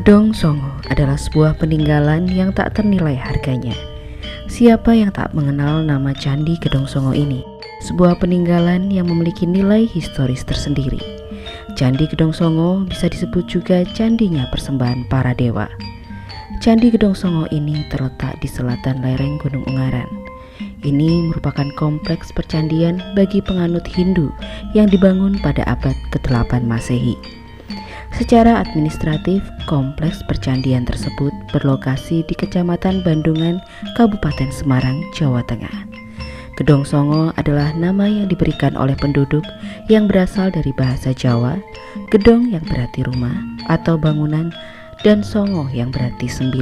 Gedong Songo adalah sebuah peninggalan yang tak ternilai harganya. Siapa yang tak mengenal nama Candi Gedong Songo ini? Sebuah peninggalan yang memiliki nilai historis tersendiri. Candi Gedong Songo bisa disebut juga candinya persembahan para dewa. Candi Gedong Songo ini terletak di selatan lereng Gunung Ungaran. Ini merupakan kompleks percandian bagi penganut Hindu yang dibangun pada abad ke-8 Masehi. Secara administratif, kompleks percandian tersebut berlokasi di Kecamatan Bandungan, Kabupaten Semarang, Jawa Tengah. Gedong Songo adalah nama yang diberikan oleh penduduk yang berasal dari bahasa Jawa, gedong yang berarti rumah atau bangunan, dan songo yang berarti 9.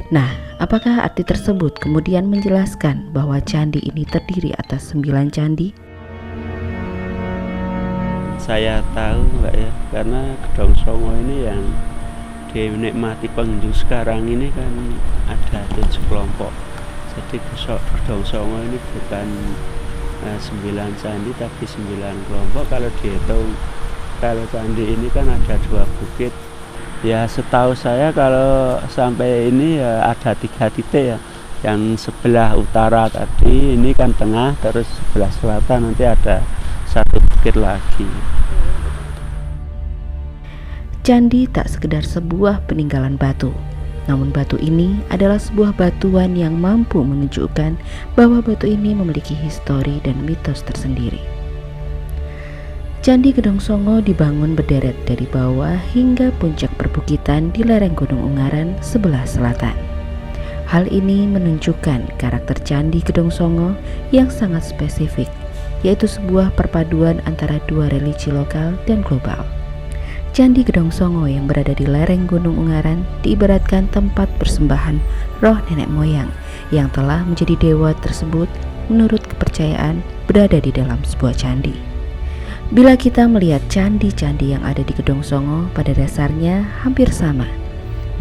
Nah, apakah arti tersebut kemudian menjelaskan bahwa candi ini terdiri atas 9 candi? Saya tahu Mbak ya, karena Gedong Songo ini yang dinikmati pengunjung sekarang ini kan ada 7 kelompok. Jadi Gedong Songo ini bukan 9 candi tapi 9 kelompok. Kalau dihitung, kalau candi ini kan ada 2 bukit. Ya setahu saya kalau sampai ini ya ada 3 titik ya. Yang sebelah utara tadi ini kan tengah, terus sebelah selatan nanti ada 1 bukit lagi. Candi tak sekedar sebuah peninggalan batu, namun batu ini adalah sebuah batuan yang mampu menunjukkan bahwa batu ini memiliki histori dan mitos tersendiri. Candi Gedong Songo dibangun berderet dari bawah hingga puncak perbukitan di lereng Gunung Ungaran sebelah selatan. Hal ini menunjukkan karakter Candi Gedong Songo yang sangat spesifik, yaitu sebuah perpaduan antara 2 religi lokal dan global. Candi Gedong Songo yang berada di lereng Gunung Ungaran diibaratkan tempat persembahan roh nenek moyang yang telah menjadi dewa tersebut menurut kepercayaan berada di dalam sebuah candi. Bila kita melihat candi-candi yang ada di Gedong Songo, pada dasarnya hampir sama.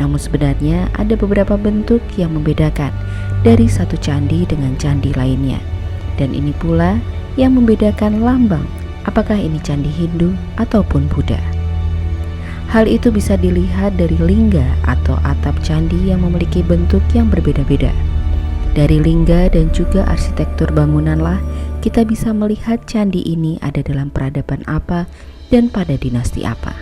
Namun sebenarnya ada beberapa bentuk yang membedakan dari satu candi dengan candi lainnya. Dan ini pula yang membedakan lambang, apakah ini candi Hindu ataupun Buddha. Hal itu bisa dilihat dari lingga atau atap candi yang memiliki bentuk yang berbeda-beda. Dari lingga dan juga arsitektur bangunanlah kita bisa melihat candi ini ada dalam peradaban apa dan pada dinasti apa.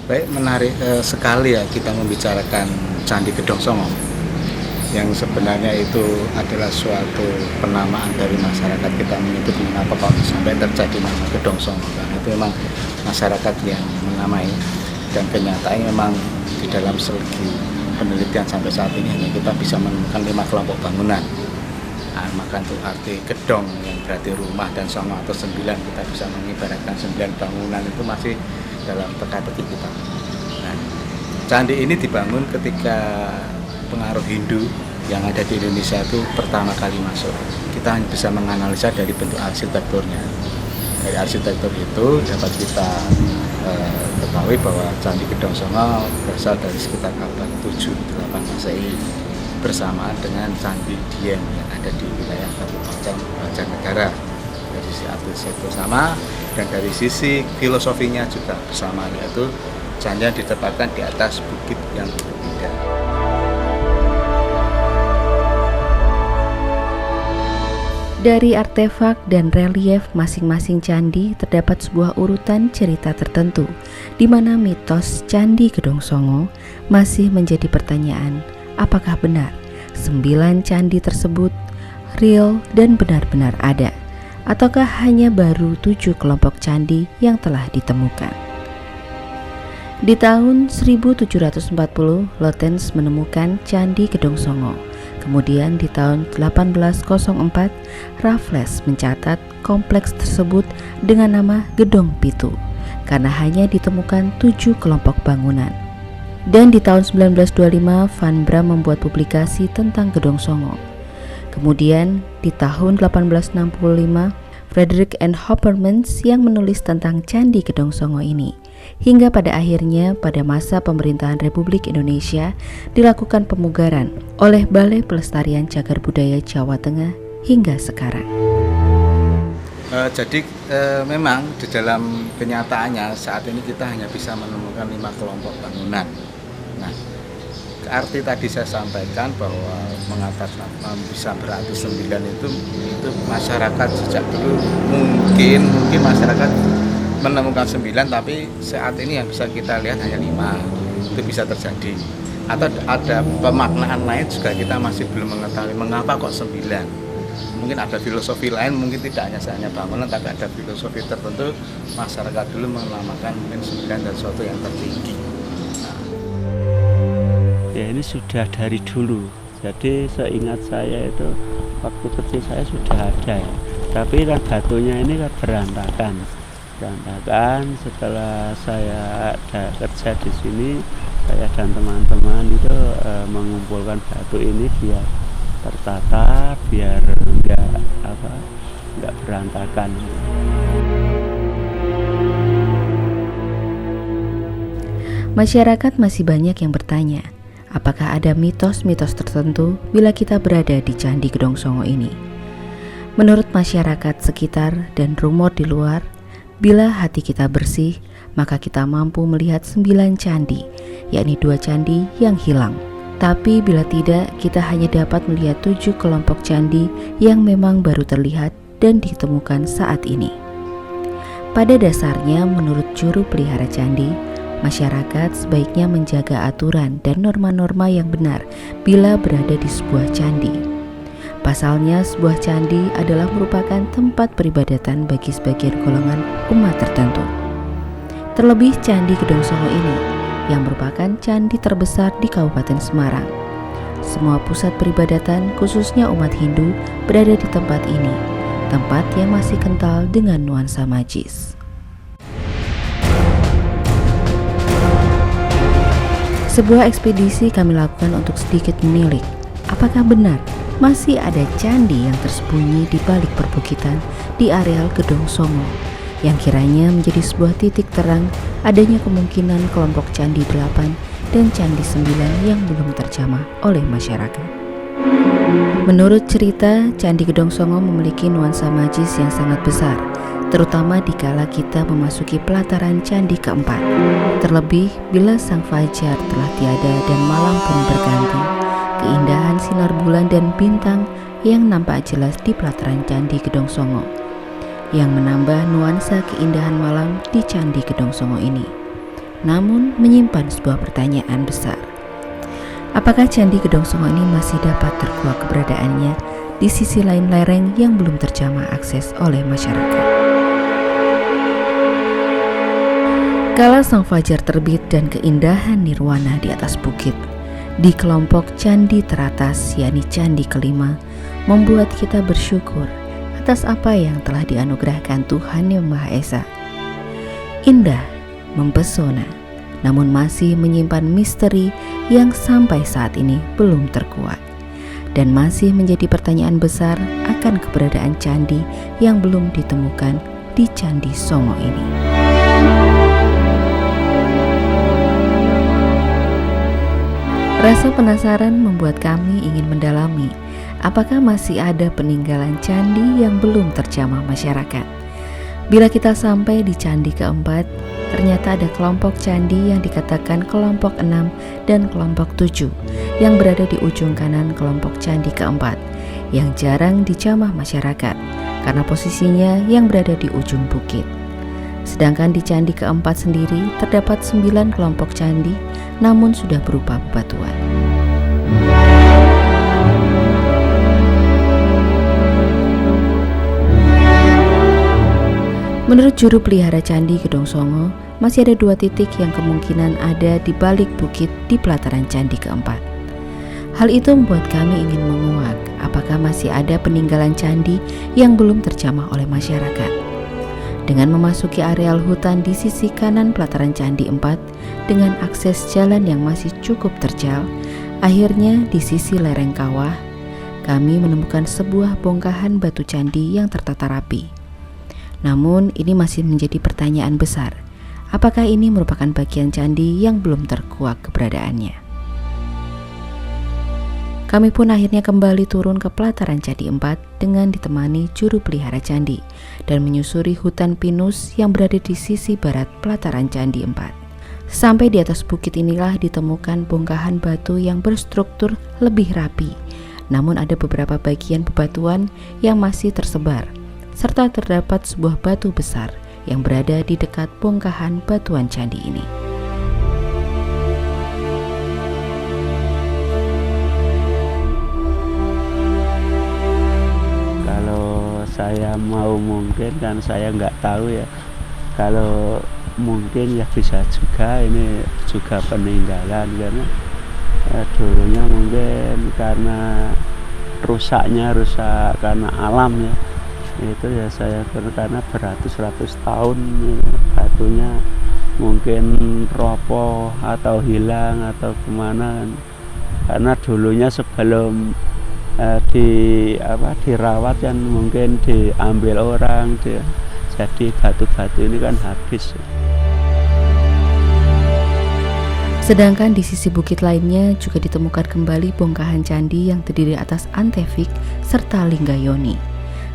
Baik, menarik sekali ya kita membicarakan Candi Gedong Songo, yang sebenarnya itu adalah suatu penamaan dari masyarakat. Kita menyebut mengapa kok sampai terjadi nama Gedong Songo, karena itu memang masyarakat yang menamai, dan kenyataannya memang di dalam segi penelitian sampai saat ini hanya kita bisa menemukan 5 kelompok bangunan. Maka untuk arti gedong yang berarti rumah dan songo atau 9, kita bisa mengibaratkan 9 bangunan itu masih dalam teka-teki kita. Nah, candi ini dibangun ketika pengaruh Hindu yang ada di Indonesia itu pertama kali masuk. Kita hanya bisa menganalisa dari bentuk arsitekturnya. Dari arsitektur itu dapat kita ketahui bahwa Candi Gedong Songo berasal dari sekitar abad 7-8 Masehi, bersamaan dengan Candi Dieng yang ada di wilayah Kabupaten Banjarnegara. Dari sisi arsitektur sama, dan dari sisi filosofinya juga bersama, yaitu candi yang ditempatkan di atas bukit yang berbeda. Dari artefak dan relief masing-masing candi terdapat sebuah urutan cerita tertentu, di mana mitos Candi Gedong Songo masih menjadi pertanyaan, apakah benar 9 candi tersebut real dan benar-benar ada, ataukah hanya baru 7 kelompok candi yang telah ditemukan. Di tahun 1740, Lotens menemukan Candi Gedong Songo. Kemudian di tahun 1804, Raffles mencatat kompleks tersebut dengan nama Gedong Pitu karena hanya ditemukan 7 kelompok bangunan. Dan di tahun 1925, Van Bram membuat publikasi tentang Gedong Songo. Kemudian di tahun 1865, Frederick N. Hoppermans yang menulis tentang Candi Gedong Songo ini. Hingga pada akhirnya pada masa pemerintahan Republik Indonesia dilakukan pemugaran oleh Balai Pelestarian Cagar Budaya Jawa Tengah hingga sekarang. Jadi memang di dalam kenyataannya saat ini kita hanya bisa menemukan 5 kelompok bangunan. Nah, arti tadi saya sampaikan bahwa mengatakan bisa berarti 9 itu masyarakat sejak dulu mungkin masyarakat menemukan 9, tapi saat ini yang bisa kita lihat hanya 5. Itu bisa terjadi. Atau ada pemaknaan lain juga kita masih belum mengetahui mengapa kok 9. Mungkin ada filosofi lain, mungkin tidak hanya bangunan, tapi ada filosofi tertentu. Masyarakat dulu menamakan mungkin 9 dan sesuatu yang tertinggi. Ya ini sudah dari dulu. Jadi seingat saya itu waktu kecil saya sudah ada ya. Tapi batunya ini kan berantakan. Setelah saya ada kerja di sini, saya dan teman-teman itu mengumpulkan batu ini biar tertata, biar nggak berantakan. Masyarakat masih banyak yang bertanya, apakah ada mitos-mitos tertentu bila kita berada di Candi Gedong Songo ini? Menurut masyarakat sekitar dan rumor di luar, bila hati kita bersih, maka kita mampu melihat 9 candi, yakni 2 candi yang hilang. Tapi bila tidak, kita hanya dapat melihat 7 kelompok candi yang memang baru terlihat dan ditemukan saat ini. Pada dasarnya, menurut juru pelihara candi, masyarakat sebaiknya menjaga aturan dan norma-norma yang benar bila berada di sebuah candi. Pasalnya, sebuah candi adalah merupakan tempat peribadatan bagi sebagian golongan umat tertentu. Terlebih Candi Gedong Songo ini yang merupakan candi terbesar di Kabupaten Semarang. Semua pusat peribadatan, khususnya umat Hindu, berada di tempat ini, tempat yang masih kental dengan nuansa magis. Sebuah ekspedisi kami lakukan untuk sedikit menilik, apakah benar masih ada candi yang tersembunyi di balik perbukitan di areal Gedong Songo, yang kiranya menjadi sebuah titik terang adanya kemungkinan kelompok Candi 8 dan Candi 9 yang belum terjamah oleh masyarakat. Menurut cerita, Candi Gedong Songo memiliki nuansa magis yang sangat besar, terutama dikala kita memasuki pelataran candi keempat. Terlebih bila sang fajar telah tiada dan malam pun berganti, keindahan sinar bulan dan bintang yang nampak jelas di pelataran Candi Gedong Songo, yang menambah nuansa keindahan malam di Candi Gedong Songo ini. Namun menyimpan sebuah pertanyaan besar. Apakah Candi Gedong Songo ini masih dapat terkuak keberadaannya di sisi lain lereng yang belum terjamah akses oleh masyarakat? Kala sang fajar terbit dan keindahan nirwana di atas bukit, di kelompok candi teratas, yakni candi kelima, membuat kita bersyukur atas apa yang telah dianugerahkan Tuhan Yang Maha Esa. Indah, mempesona, namun masih menyimpan misteri yang sampai saat ini belum terkuak, dan masih menjadi pertanyaan besar akan keberadaan candi yang belum ditemukan di Candi Songo ini. Rasa penasaran membuat kami ingin mendalami apakah masih ada peninggalan candi yang belum terjamah masyarakat. Bila kita sampai di candi keempat, ternyata ada kelompok candi yang dikatakan kelompok 6 dan kelompok 7 yang berada di ujung kanan kelompok candi keempat, yang jarang dijamah masyarakat karena posisinya yang berada di ujung bukit. Sedangkan di candi keempat sendiri terdapat 9 kelompok candi, namun sudah berupa bebatuan. Menurut juru pelihara Candi Gedong Songo, masih ada 2 titik yang kemungkinan ada di balik bukit di pelataran candi keempat. Hal itu membuat kami ingin menguak apakah masih ada peninggalan candi yang belum terjamah oleh masyarakat. Dengan memasuki areal hutan di sisi kanan pelataran candi 4 dengan akses jalan yang masih cukup terjal, akhirnya di sisi lereng kawah, kami menemukan sebuah bongkahan batu candi yang tertata rapi. Namun ini masih menjadi pertanyaan besar. Apakah ini merupakan bagian candi yang belum terkuak keberadaannya? Kami pun akhirnya kembali turun ke pelataran Candi 4 dengan ditemani juru pelihara candi dan menyusuri hutan pinus yang berada di sisi barat pelataran Candi 4. Sampai di atas bukit inilah ditemukan bongkahan batu yang berstruktur lebih rapi. Namun ada beberapa bagian bebatuan yang masih tersebar, serta terdapat sebuah batu besar yang berada di dekat bongkahan batuan candi ini. Saya mau mungkin kan saya nggak tahu ya, kalau mungkin ya bisa juga ini juga peninggalan karena dulunya mungkin karena rusak karena alam ya, itu ya saya karena beratus-ratus tahun batunya mungkin roboh atau hilang atau kemana kan. Karena dulunya sebelum dirawat kan mungkin diambil orang jadi batu-batu ini kan habis. Sedangkan di sisi bukit lainnya juga ditemukan kembali bongkahan candi yang terdiri atas antefik serta lingga yoni.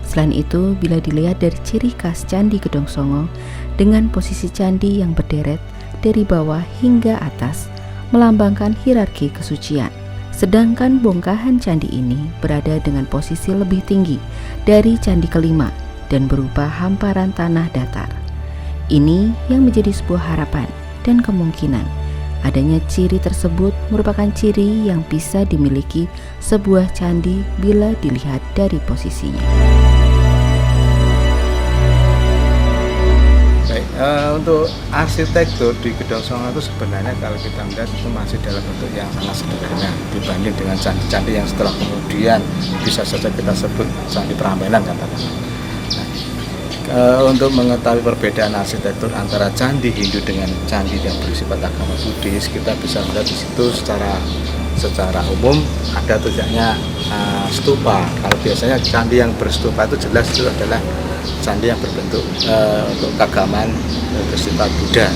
Selain itu, bila dilihat dari ciri khas Candi Gedong Songo dengan posisi candi yang berderet dari bawah hingga atas melambangkan hierarki kesucian. Sedangkan bongkahan candi ini berada dengan posisi lebih tinggi dari candi kelima dan berupa hamparan tanah datar. Ini yang menjadi sebuah harapan dan kemungkinan adanya ciri tersebut merupakan ciri yang bisa dimiliki sebuah candi bila dilihat dari posisinya. Untuk arsitektur di Gedong Songo itu sebenarnya kalau kita melihat itu masih dalam bentuk yang sangat sederhana dibanding dengan candi-candi yang setelah kemudian bisa saja kita sebut candi Prambanan katakanlah. Untuk mengetahui perbedaan arsitektur antara candi Hindu dengan candi yang bersifat agama Buddhis, kita bisa melihat di situ secara umum ada tulisannya stupa. Kalau biasanya candi yang berstupa itu jelas itu adalah candi yang berbentuk untuk keagamaan bersifat Buddha.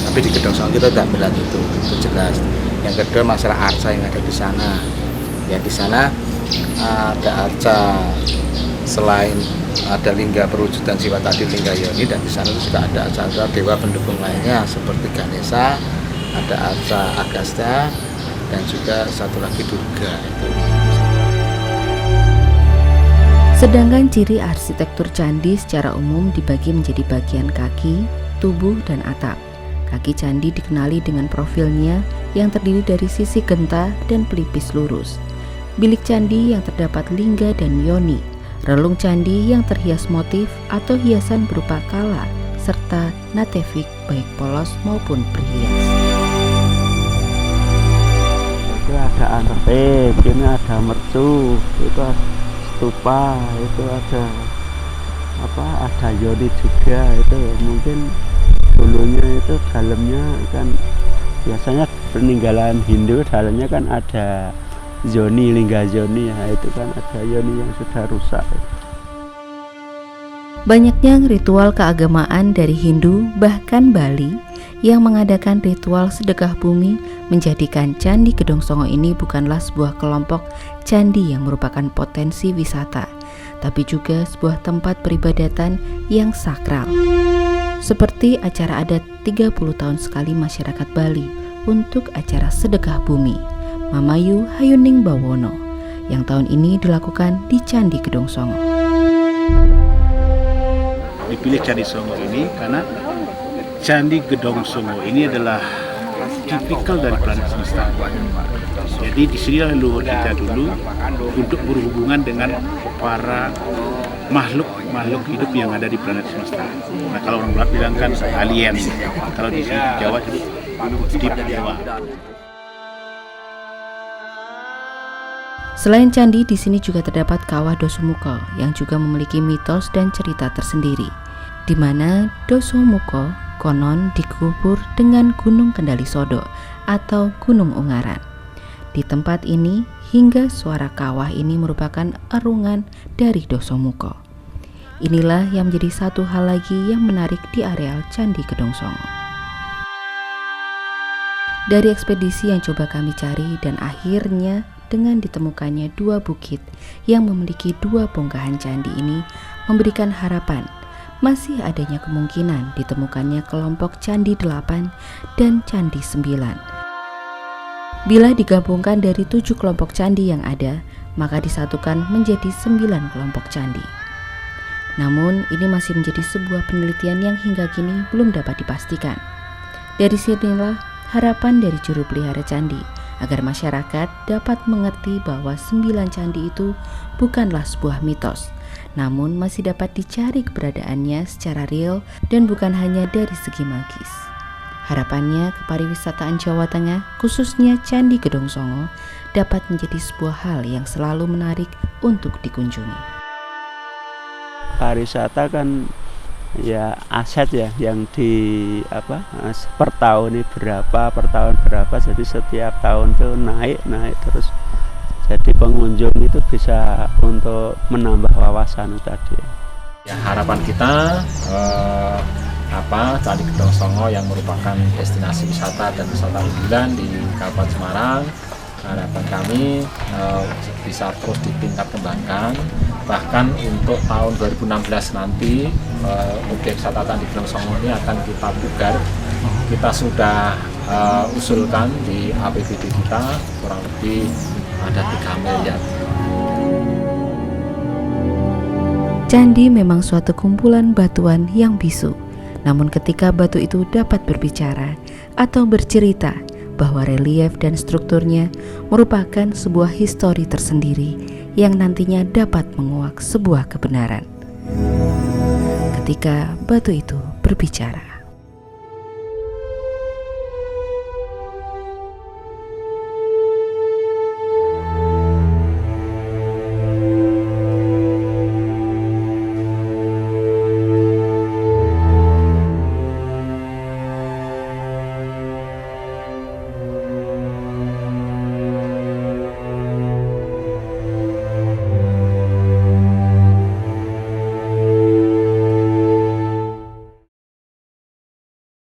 Tapi di Gedong Songo kita tidak melihat itu jelas. Yang kedua masalah arca yang ada di sana. Ya di sana ada arca selain ada lingga perwujudan Siwa tadi lingga yoni, dan di sana juga ada arca dewa pendukung lainnya seperti Ganesha, ada arca Agastya, dan juga satu lagi Durga itu. Sedangkan ciri arsitektur candi secara umum dibagi menjadi bagian kaki, tubuh, dan atap. Kaki candi dikenali dengan profilnya yang terdiri dari sisi genta dan pelipis lurus. Bilik candi yang terdapat lingga dan yoni. Relung candi yang terhias motif atau hiasan berupa kala, serta natefik baik polos maupun berhias. Itu ada antefik, ini ada mercu, itu stupa, itu ada yoni juga. Itu mungkin dulunya itu dalamnya kan biasanya peninggalan Hindu dalamnya kan ada yoni, lingga yoni ya, itu kan ada yoni yang sudah rusak. Banyaknya ritual keagamaan dari Hindu bahkan Bali yang mengadakan ritual sedekah bumi menjadikan Candi Gedong Songo ini bukanlah sebuah kelompok candi yang merupakan potensi wisata, tapi juga sebuah tempat peribadatan yang sakral. Seperti acara adat 30 tahun sekali masyarakat Bali untuk acara sedekah bumi Mamayu Hayuning Bawono yang tahun ini dilakukan di Candi Gedong Songo. Dipilih Candi Songo ini karena Candi Gedong Songo ini adalah tipikal dari planet semesta. Jadi di sini leluhur kita dulu untuk berhubungan dengan para makhluk hidup yang ada di planet semesta. Nah kalau orang Barat bilang kan alien, kalau di sini di Jawa itu deep dewa. Selain candi, di sini juga terdapat Kawah Dosomuko yang juga memiliki mitos dan cerita tersendiri, di mana Dosomuko konon dikubur dengan Gunung Kendali Sodo atau Gunung Ungaran. Di tempat ini, hingga suara kawah ini merupakan erungan dari Dosomuko. Inilah yang menjadi satu hal lagi yang menarik di areal Candi Gedong Songo. Dari ekspedisi yang coba kami cari dan akhirnya dengan ditemukannya 2 bukit yang memiliki 2 bongkahan candi ini memberikan harapan masih adanya kemungkinan ditemukannya kelompok Candi 8 dan Candi 9. Bila digabungkan dari 7 kelompok candi yang ada, maka disatukan menjadi 9 kelompok candi. Namun ini masih menjadi sebuah penelitian yang hingga kini belum dapat dipastikan. Dari sinilah harapan dari juru pelihara candi agar masyarakat dapat mengerti bahwa 9 candi itu bukanlah sebuah mitos, namun masih dapat dicari keberadaannya secara real dan bukan hanya dari segi magis. Harapannya kepariwisataan Jawa Tengah, khususnya Candi Gedong Songo, dapat menjadi sebuah hal yang selalu menarik untuk dikunjungi. Pariwisata kan ya aset ya yang per tahun ini berapa, per tahun berapa, jadi setiap tahun tuh naik terus, jadi pengunjung itu bisa untuk menambah wawasan tadi. Ya, harapan kita Candi Gedong Songo yang merupakan destinasi wisata dan wisata unggulan di Kabupaten Semarang, harapan kami bisa terus ditingkat kembangkan. Bahkan untuk tahun 2016 nanti objek wisata Candi Gedong Songo ini akan kita pugar. Kita sudah usulkan di APBD kita kurang lebih ada 3 miliar. Candi memang suatu kumpulan batuan yang bisu. Namun ketika batu itu dapat berbicara atau bercerita bahwa relief dan strukturnya merupakan sebuah histori tersendiri yang nantinya dapat menguak sebuah kebenaran. Ketika batu itu berbicara.